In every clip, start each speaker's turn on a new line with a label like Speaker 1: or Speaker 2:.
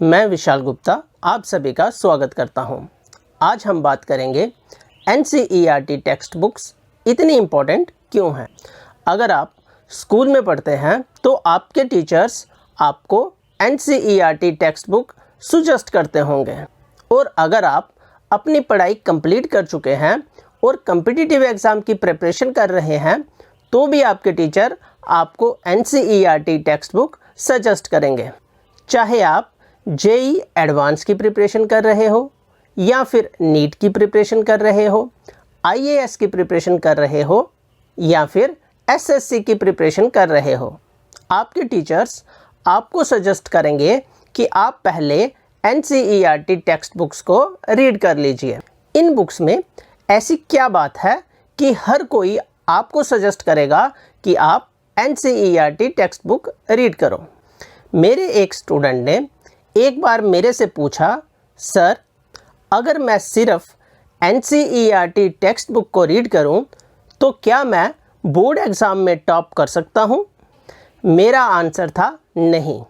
Speaker 1: मैं विशाल गुप्ता आप सभी का स्वागत करता हूं। आज हम बात करेंगे एनसीईआरटी टेक्स्ट बुक्स इतनी इम्पोर्टेंट क्यों हैं। अगर आप स्कूल में पढ़ते हैं तो आपके टीचर्स आपको एनसीईआरटी टेक्स्ट बुक सजेस्ट करते होंगे, और अगर आप अपनी पढ़ाई कंप्लीट कर चुके हैं और कॉम्पिटिटिव एग्ज़ाम की प्रिपरेशन कर रहे हैं तो भी आपके टीचर आपको एनसीईआरटी टेक्स्ट बुक सजेस्ट करेंगे। चाहे आप जेई एडवांस की प्रिपरेशन कर रहे हो या फिर नीट की प्रिपरेशन कर रहे हो, आईएएस की प्रिपरेशन कर रहे हो या फिर एसएससी की प्रिपरेशन कर रहे हो, आपके टीचर्स आपको सजेस्ट करेंगे कि आप पहले एनसीईआरटी टेक्स्ट बुक्स को रीड कर लीजिए। इन बुक्स में ऐसी क्या बात है कि हर कोई आपको सजेस्ट करेगा कि आप एनसीईआरटी टेक्स्ट बुक रीड करो। मेरे एक स्टूडेंट ने एक बार मेरे से पूछा, सर अगर मैं सिर्फ एनसीईआरटी टेक्स्ट बुक को रीड करूं तो क्या मैं बोर्ड एग्ज़ाम में टॉप कर सकता हूं? मेरा आंसर था नहीं।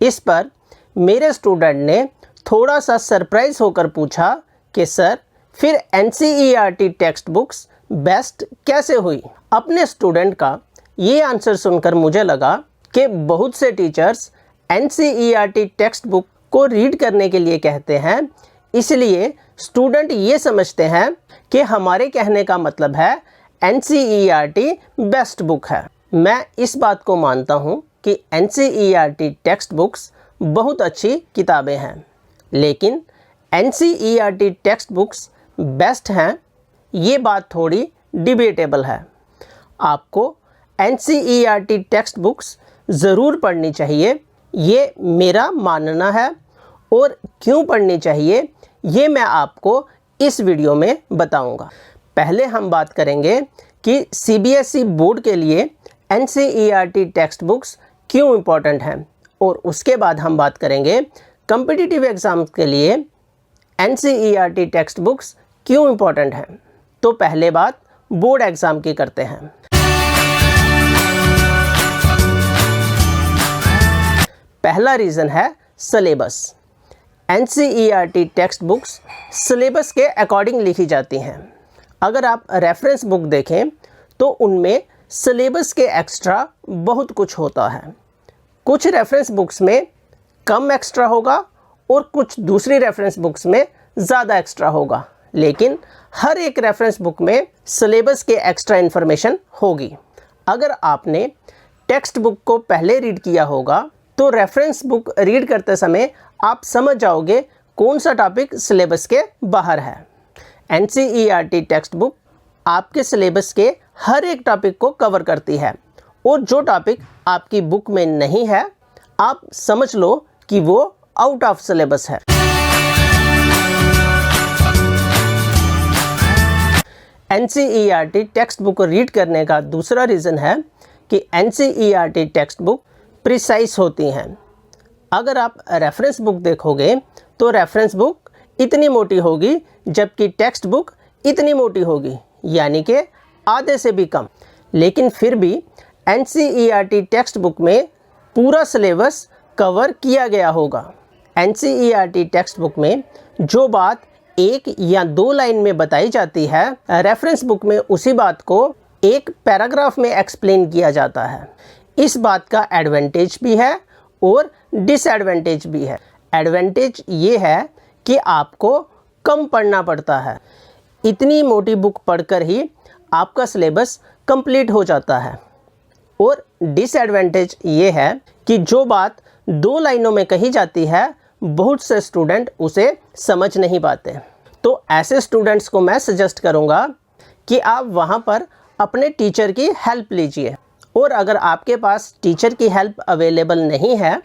Speaker 1: इस पर मेरे स्टूडेंट ने थोड़ा सा सरप्राइज होकर पूछा कि सर फिर एनसीईआरटी टेक्स्ट बुक्स बेस्ट कैसे हुई? अपने स्टूडेंट का ये आंसर सुनकर मुझे लगा कि बहुत से टीचर्स एनसीईआरटी टेक्स्ट बुक को रीड करने के लिए कहते हैं, इसलिए स्टूडेंट ये समझते हैं कि हमारे कहने का मतलब है एनसीईआरटी बेस्ट बुक है। मैं इस बात को मानता हूँ कि एनसीईआरटी टेक्स्ट बुक्स बहुत अच्छी किताबें हैं, लेकिन एनसीईआरटी टेक्स्ट बुक्स बेस्ट हैं ये बात थोड़ी डिबेटेबल है। आपको एनसीईआरटी टेक्स्ट बुक्स ज़रूर पढ़नी चाहिए, ये मेरा मानना है, और क्यों पढ़नी चाहिए ये मैं आपको इस वीडियो में बताऊंगा। पहले हम बात करेंगे कि सीबीएसई बोर्ड के लिए एनसीईआरटी टेक्स्ट बुक्स क्यों इम्पोर्टेंट हैं, और उसके बाद हम बात करेंगे कॉम्पिटिटिव एग्ज़ाम के लिए एनसीईआरटी टेक्स्ट बुक्स क्यों इम्पोर्टेंट हैं। तो पहले बात बोर्ड एग्ज़ाम की करते हैं। पहला रीज़न है syllabus. NCERT text books syllabus के अकॉर्डिंग लिखी जाती हैं। अगर आप रेफरेंस बुक देखें तो उनमें सिलेबस के एक्स्ट्रा बहुत कुछ होता है। कुछ रेफरेंस बुक्स में कम एक्स्ट्रा होगा और कुछ दूसरी रेफरेंस बुक्स में ज़्यादा एक्स्ट्रा होगा, लेकिन हर एक रेफरेंस बुक में सिलेबस के एक्स्ट्रा इन्फॉर्मेशन होगी। अगर आपने टेक्स्ट बुक को पहले रीड किया होगा तो रेफरेंस बुक रीड करते समय आप समझ जाओगे कौन सा टॉपिक सिलेबस के बाहर है। एनसीईआरटी टेक्स्ट बुक आपके सिलेबस के हर एक टॉपिक को कवर करती है, और जो टॉपिक आपकी बुक में नहीं है आप समझ लो कि वो आउट ऑफ सिलेबस है। एनसीईआरटी टेक्स्ट बुक को रीड करने का दूसरा रीज़न है कि एनसीईआरटी टेक्स्ट बुक प्रिसाइज होती हैं। अगर आप रेफरेंस बुक देखोगे तो रेफरेंस बुक इतनी मोटी होगी जबकि टेक्स्ट बुक इतनी मोटी होगी, यानी कि आधे से भी कम। लेकिन फिर भी एनसीईआरटी टेक्स्ट बुक में पूरा सिलेबस कवर किया गया होगा। एनसीईआरटी टेक्स्ट बुक में जो बात एक या दो लाइन में बताई जाती है, रेफरेंस बुक में उसी बात को एक पैराग्राफ में एक्सप्लेन किया जाता है। इस बात का एडवांटेज भी है और डिसएडवांटेज भी है। एडवांटेज ये है कि आपको कम पढ़ना पड़ता है, इतनी मोटी बुक पढ़कर ही आपका सिलेबस कंप्लीट हो जाता है, और डिसएडवांटेज ये है कि जो बात दो लाइनों में कही जाती है बहुत से स्टूडेंट उसे समझ नहीं पाते। तो ऐसे स्टूडेंट्स को मैं सजेस्ट करूँगा कि आप वहाँ पर अपने टीचर की हेल्प लीजिए, और अगर आपके पास टीचर की हेल्प अवेलेबल नहीं है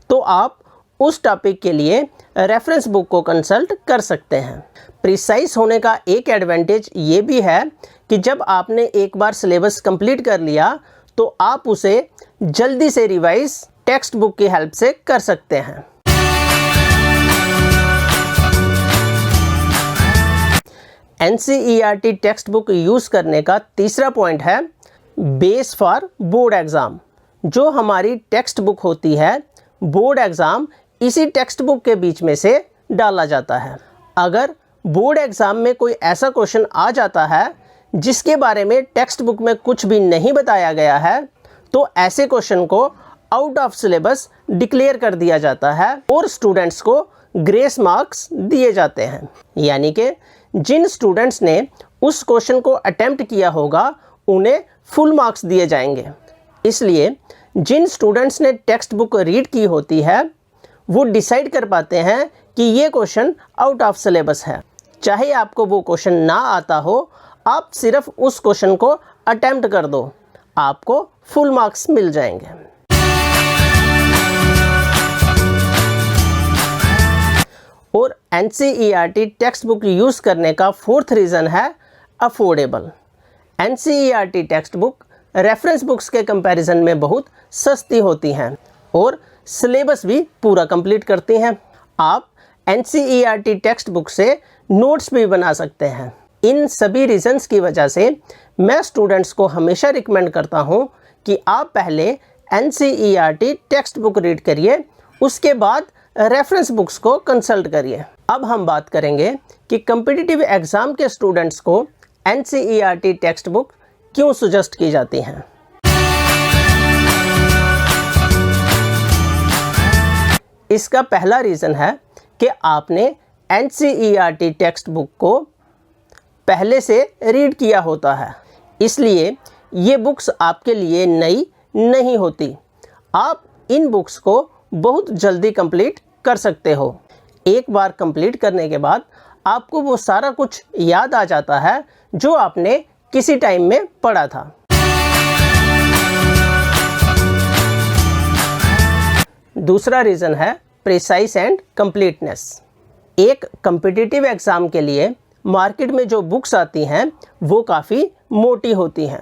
Speaker 1: तो आप उस टॉपिक के लिए रेफरेंस बुक को कंसल्ट कर सकते हैं। प्रिसाइज होने का एक एडवांटेज ये भी है कि जब आपने एक बार सिलेबस कंप्लीट कर लिया तो आप उसे जल्दी से रिवाइज टेक्स्ट बुक की हेल्प से कर सकते हैं। एनसीईआरटी टेक्स्ट बुक यूज़ करने का तीसरा पॉइंट है बेस फॉर बोर्ड एग्ज़ाम। जो हमारी टेक्स्ट बुक होती है बोर्ड एग्ज़ाम इसी टेक्स्ट बुक के बीच में से डाला जाता है। अगर बोर्ड एग्ज़ाम में कोई ऐसा क्वेश्चन आ जाता है जिसके बारे में टेक्स्ट बुक में कुछ भी नहीं बताया गया है, तो ऐसे क्वेश्चन को आउट ऑफ सिलेबस डिक्लेयर कर दिया जाता है और स्टूडेंट्स को ग्रेस मार्क्स दिए जाते हैं। यानी कि जिन स्टूडेंट्स ने उस क्वेश्चन को अटेम्प्ट किया होगा उन्हें फुल मार्क्स दिए जाएंगे। इसलिए जिन स्टूडेंट्स ने टेक्स्ट बुक रीड की होती है वो डिसाइड कर पाते हैं कि ये क्वेश्चन आउट ऑफ सिलेबस है। चाहे आपको वो क्वेश्चन ना आता हो, आप सिर्फ उस क्वेश्चन को अटेम्प्ट कर दो, आपको फुल मार्क्स मिल जाएंगे। और NCERT टेक्स्ट बुक यूज़ करने का फोर्थ रीज़न है affordable. NCERT text book reference books के कंपैरिजन में बहुत सस्ती होती हैं और सिलेबस भी पूरा कंप्लीट करती हैं। आप NCERT टेक्स्ट बुक से नोट्स भी बना सकते हैं। इन सभी रीजंस की वजह से मैं स्टूडेंट्स को हमेशा रिकमेंड करता हूं कि आप पहले NCERT टेक्स्ट बुक रीड करिए, उसके बाद रेफरेंस बुक्स को कंसल्ट करिए। अब हम बात करेंगे कि कॉम्पिटिटिव एग्ज़ाम के स्टूडेंट्स को NCERT टेक्स्ट बुक क्यों सजेस्ट की जाती हैं। इसका पहला रीज़न है कि आपने NCERT टेक्स्ट बुक को पहले से रीड किया होता है, इसलिए ये बुक्स आपके लिए नई नहीं होती। आप इन बुक्स को बहुत जल्दी कंप्लीट कर सकते हो। एक बार कंप्लीट करने के बाद आपको वो सारा कुछ याद आ जाता है जो आपने किसी टाइम में पढ़ा था। दूसरा रीज़न है प्रिसाइज एंड कंप्लीटनेस। एक कॉम्पिटिटिव एग्ज़ाम के लिए मार्केट में जो बुक्स आती हैं वो काफ़ी मोटी होती हैं।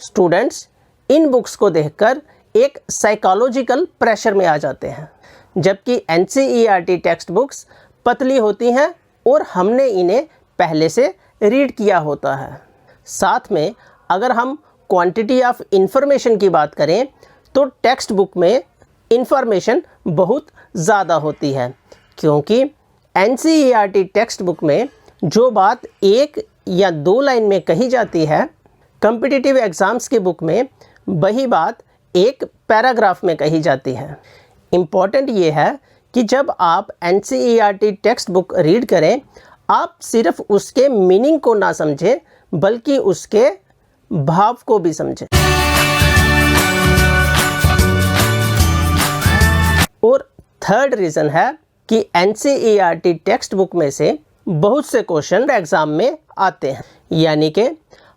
Speaker 1: स्टूडेंट्स इन बुक्स को देखकर एक साइकोलॉजिकल प्रेशर में आ जाते हैं, जबकि NCERT टेक्स्ट बुक्स पतली होती हैं और हमने इन्हें पहले से रीड किया होता है। साथ में अगर हम क्वांटिटी ऑफ इंफॉर्मेशन की बात करें तो टेक्स्ट बुक में इंफॉर्मेशन बहुत ज़्यादा होती है, क्योंकि NCERT टेक्स्ट बुक में जो बात एक या दो लाइन में कही जाती है, कॉम्पिटिटिव एग्ज़ाम्स की बुक में वही बात एक पैराग्राफ में कही जाती है। इम्पॉर्टेंट ये है कि जब आप NCERT टेक्स्ट बुक रीड करें, आप सिर्फ उसके मीनिंग को ना समझें बल्कि उसके भाव को भी समझें। और थर्ड रीज़न है कि NCERT टेक्स्ट बुक में से बहुत से क्वेश्चन एग्ज़ाम में आते हैं। यानी कि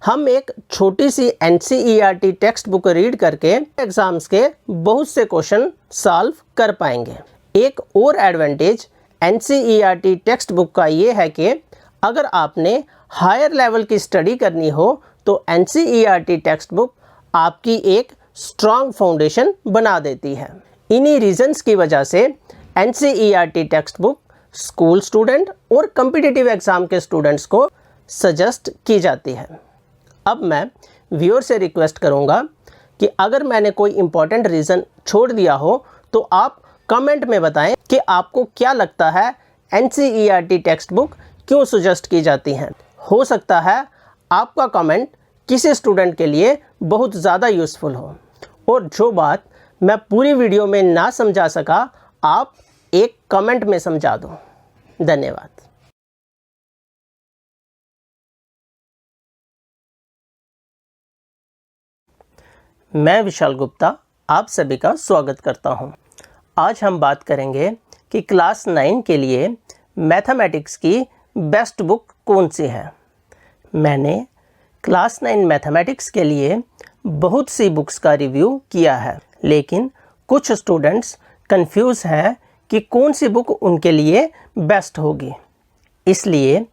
Speaker 1: हम एक छोटी सी NCERT टेक्स्ट बुक रीड करके एग्ज़ाम्स के बहुत से क्वेश्चन सॉल्व कर पाएंगे। एक और एडवांटेज NCERT टेक्स्ट बुक का ये है कि अगर आपने हायर लेवल की स्टडी करनी हो तो NCERT टेक्स्ट बुक आपकी एक स्ट्रॉन्ग फाउंडेशन बना देती है। इन्हीं रीजंस की वजह से NCERT text book school student और कॉम्पिटिटिव एग्ज़ाम के स्टूडेंट्स को सजेस्ट की जाती है। अब मैं व्यूअर से रिक्वेस्ट करूंगा कि अगर मैंने कोई इम्पॉर्टेंट रीज़न छोड़ दिया हो तो आप कमेंट में बताएं कि आपको क्या लगता है NCERT टेक्स्ट बुक क्यों सजेस्ट की जाती हैं। हो सकता है आपका कमेंट किसी स्टूडेंट के लिए बहुत ज़्यादा यूज़फुल हो, और जो बात मैं पूरी वीडियो में ना समझा सका आप एक कमेंट में समझा दो। धन्यवाद। मैं विशाल गुप्ता आप सभी का स्वागत करता हूं। आज हम बात करेंगे कि क्लास 9 के लिए मैथमेटिक्स की बेस्ट बुक कौन सी है। मैंने क्लास 9 मैथमेटिक्स के लिए बहुत सी बुक्स का रिव्यू किया है, लेकिन कुछ स्टूडेंट्स कंफ्यूज हैं कि कौन सी बुक उनके लिए बेस्ट होगी। इसलिए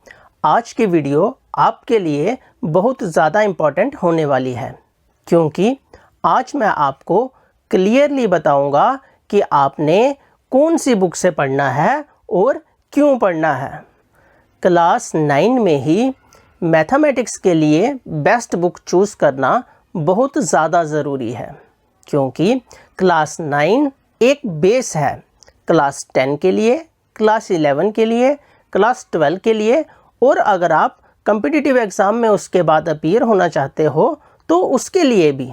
Speaker 1: आज की वीडियो आपके लिए बहुत ज़्यादा इम्पॉर्टेंट होने वाली है, क्योंकि आज मैं आपको क्लियरली बताऊंगा कि आपने कौन सी बुक से पढ़ना है और क्यों पढ़ना है। क्लास 9 में ही मैथमेटिक्स के लिए बेस्ट बुक चूज़ करना बहुत ज़्यादा ज़रूरी है, क्योंकि क्लास 9 एक बेस है क्लास 10 के लिए, क्लास 11 के लिए, क्लास 12 के लिए, और अगर आप कम्पिटिटिव एग्ज़ाम में उसके बाद अपीयर होना चाहते हो तो उसके लिए भी।